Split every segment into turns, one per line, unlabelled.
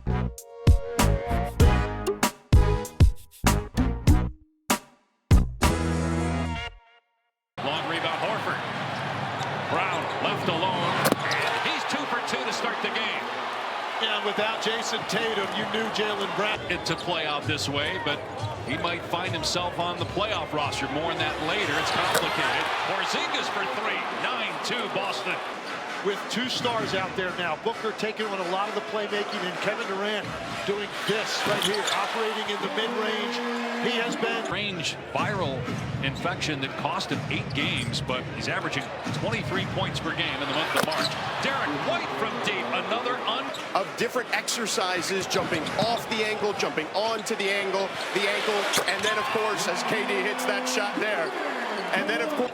Long rebound, Horford. Brown left alone. And he's 2 for 2 to start the game.
Yeah, without Jason Tatum, you knew Jaylen Brown.
It to play out this way, but he might find himself on the playoff roster. More on that later. It's complicated. Porzingis for 3. 9-2 Boston.
With 2 stars out there now, Booker taking on a lot of the playmaking, and Kevin Durant doing this right here, operating in the mid-range. He has been
Range viral infection that cost him 8 games, but he's averaging 23 points per game in the month of March. Derek White from deep, another
of different exercises, jumping off the ankle, jumping onto the ankle, and then of course as KD hits that shot there, and then of course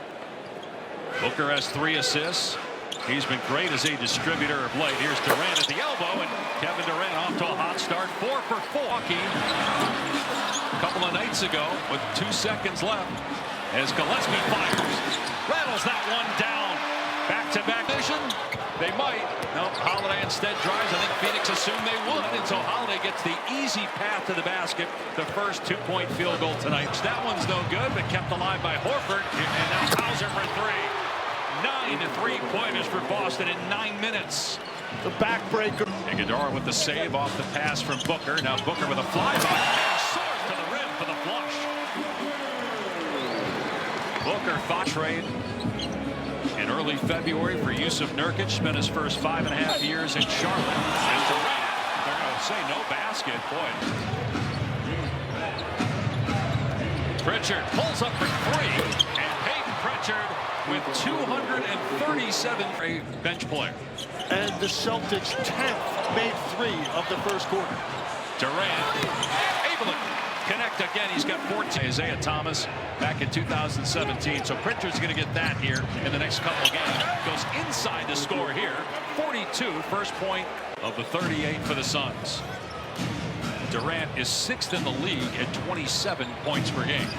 Booker has 3 assists. He's been great as a distributor of late. Here's Durant at the elbow, and Kevin Durant off to a hot start. 4 for 4. A couple of nights ago with 2 seconds left as Gillespie fires. Rattles that one down. Back-to-back vision. They might. No, Holiday instead drives. I think Phoenix assumed they would, and so Holiday gets the easy path to the basket. The first 2-point field goal tonight. That one's no good, but kept alive by Horford. And now Hauser for 3. 9 3-pointers for Boston in 9 minutes.
the backbreaker.
Iguodala with the save off the pass from Booker. Now Booker with a flyby and soars to the rim for the flush. Booker thought trade in early February for Yusuf Nurkic. Spent his first 5.5 years in Charlotte. And Durant, they're going to say no basket. Boy. Pritchard pulls up for 3, and Peyton Pritchard with 237 a bench player.
And the Celtics 10th made 3 of the first quarter.
Durant able to connect again. He's got 14. Isaiah Thomas back in 2017. So Pritchard's going to get that here in the next couple of games. Goes inside to score here. 42, first point of the 38 for the Suns. Durant is 6th in the league at 27 points per game.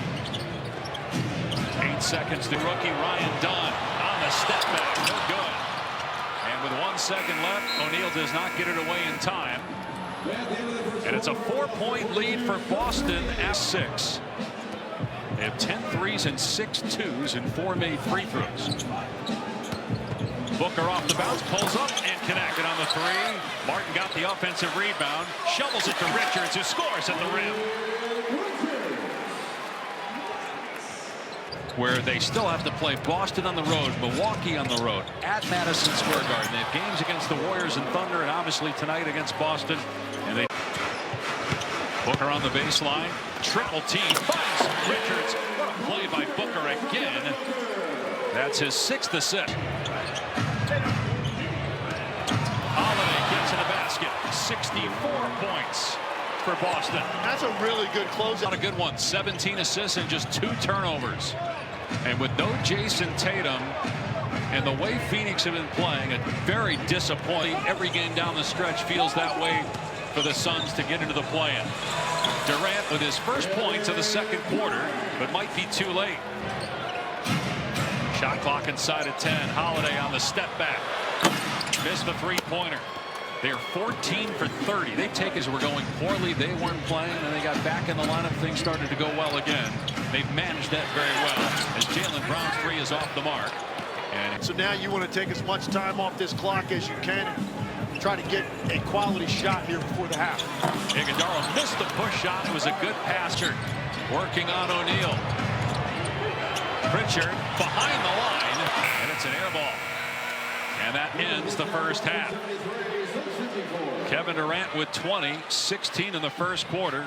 8 seconds to rookie Ryan Dunn on the step back. No good. And with 1 second left, O'Neal does not get it away in time. And it's a 4-point lead for Boston at 6. They have 10 threes and 6 twos and 4 made free throws. Booker off the bounce, pulls up and connected on the 3. Martin got the offensive rebound, shovels it to Richards, who scores at the rim. Where they still have to play Boston on the road, Milwaukee on the road, at Madison Square Garden. They have games against the Warriors and Thunder, and obviously tonight against Boston. And they Booker on the baseline, triple team, finds Richards. What a play by Booker again. That's his 6th assist. Holiday gets in the basket. 64 points for Boston.
That's a really good closeout.
Not a good one. 17 assists and just 2 turnovers. And with no Jason Tatum and the way Phoenix have been playing, a very disappointing. Every game down the stretch feels that way for the Suns to get into the play-in. Durant with his first points of the second quarter, but might be too late. Shot clock inside of 10. Holiday on the step back. Missed the 3-pointer. They're 14 for 30. They take as we're going poorly. They weren't playing, and they got back in the lineup. Things started to go well again. They've managed that very well as Jaylen Brown's 3 is off the mark. And
so now you want to take as much time off this clock as you can and try to get a quality shot here before the half.
Iguodala missed the push shot. It was a good passer working on O'Neal. Pritchard behind the line, and it's an air ball. And that ends the first half. Kevin Durant with 20, 16 in the first quarter.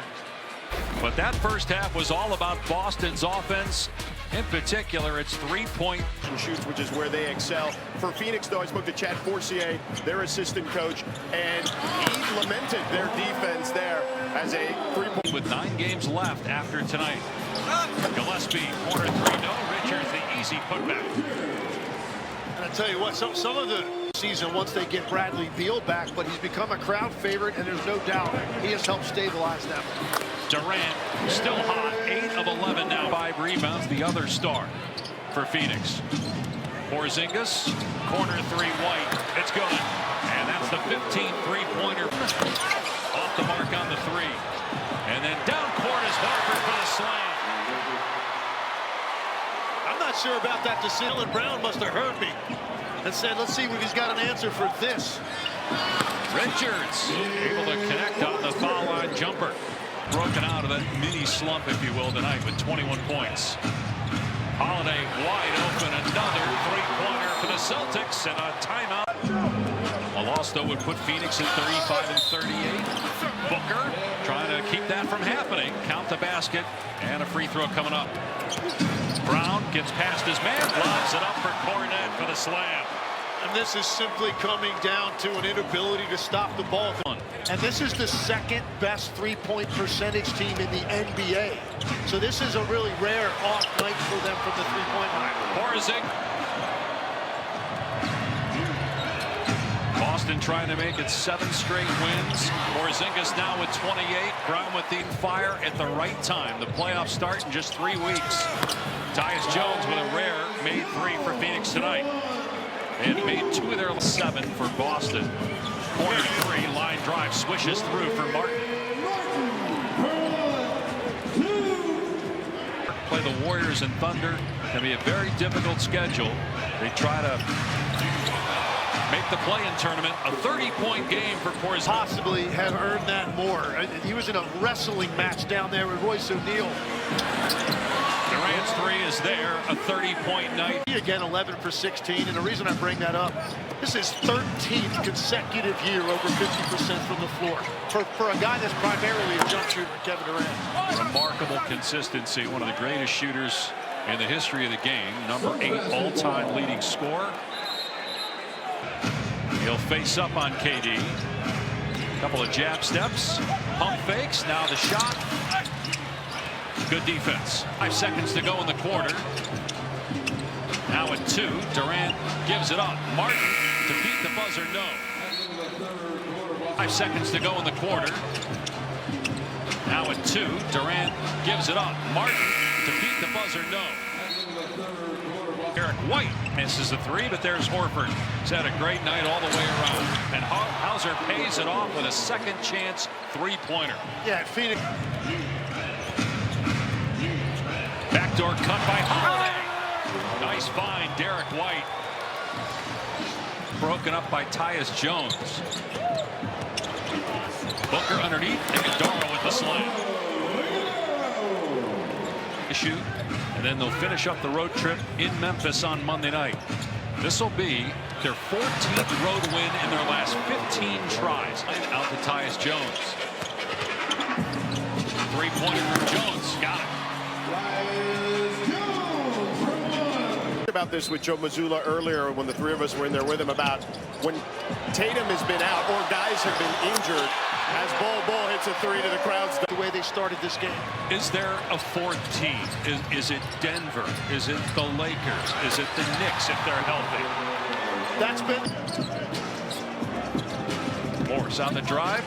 But that first half was all about Boston's offense. In particular, it's 3-point
shoots, which is where they excel. For Phoenix, though, I spoke to Chad Forcier, their assistant coach, and he lamented their defense there as a 3-point.
With 9 games left after tonight. Gillespie, corner 3, no. Richards, the easy putback.
And I tell you what, some of the season once they get Bradley Beal back, but he's become a crowd favorite, and there's no doubt he has helped stabilize them.
Durant still hot, 8 of 11 now. 5 rebounds, the other star for Phoenix. Porzingis, corner 3, White. It's good. And that's the 15 3-pointer. Off And then down court is Harper for the slam.
I'm not sure about that decision. Brown must have heard me and said, let's see if he's got an answer for this.
Richards able to connect on the foul line jumper. Broken out of that mini slump, if you will, tonight with 21 points. Holiday wide open, another three-pointer for the Celtics, and a timeout. A loss, though, would put Phoenix at 35 and 38. Booker trying to keep that from happening. Count the basket, and a free throw coming up. Brown gets past his man, lobs it up for Cornet for the slam.
And this is simply coming down to an inability to stop the ball. And this is the second best three-point percentage team in the NBA. So this is a really rare off night for them from the three-point line.
Porzingis. Boston trying to make it 7 straight wins. Porzingis now with 28. Brown with the fire at the right time. The playoffs start in just 3 weeks. Tyus Jones with a rare made 3 for Phoenix tonight. And made 2 of their 7 for Boston. Corner 3, line drive, swishes through for Martin. Play the Warriors and Thunder. Going to be a very difficult schedule. They try to make the play-in tournament a 30-point game for Porzingis.
Possibly have earned that more. He was in a wrestling match down there with Royce O'Neal.
Durant's 3 is there, a 30-point night.
Again, 11 for 16, and the reason I bring that up, this is 13th consecutive year over 50% from the floor. For a guy that's primarily a jump shooter, Kevin Durant.
Remarkable consistency, one of the greatest shooters in the history of the game. Number 8 all-time leading scorer. He'll face up on KD. Couple of jab steps, pump fakes, now the shot. Good defense. 5 seconds to go in the quarter. Now at 2, Durant gives it up. Martin to beat the buzzer, no. 5 seconds to go in the quarter. Now at 2, Durant gives it up. Martin to beat the buzzer, no. Derek White misses the 3, but there's Horford. He's had a great night all the way around. And Hauser pays it off with a second chance three-pointer.
Yeah, Phoenix.
Backdoor cut by Holiday. Nice find, Derek White. Broken up by Tyus Jones. Booker underneath, and Iguodala with the slam. Shoot, and then they'll finish up the road trip in Memphis on Monday night. This will be their 14th road win in their last 15 tries. Out to Tyus Jones. Three-pointer from Jones. Got it.
About this with Joe Mazzulla earlier when the 3 of us were in there with him about when Tatum has been out or guys have been injured as Ball hits a 3 to the crowds.
The way they started this game.
Is there a 4th team? Is it Denver? Is it the Lakers? Is it the Knicks if they're healthy?
That's been
Morris on the drive.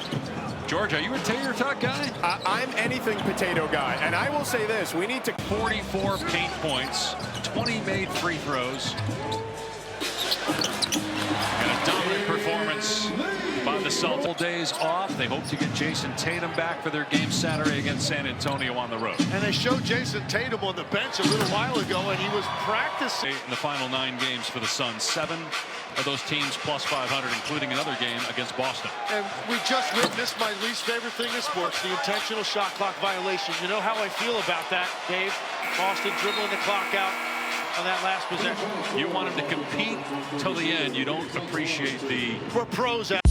George, are you a tater tot guy?
I'm anything potato guy, and I will say this: we need to
44 paint points, 20 made free throws, and a dominant performance by the Celtics. Days off. They hope to get Jason Tatum back for their game Saturday against San Antonio on the road.
And they showed Jason Tatum on the bench a little while ago, and he was practicing.
In the final 9 games for the Suns, 7 of those teams plus 500, including another game against Boston.
And we just witnessed my least favorite thing in sports, the intentional shot clock violation. You know how I feel about that, Dave? Boston dribbling the clock out on that last possession.
You want him to compete till the end. You don't appreciate the...
We're pros out.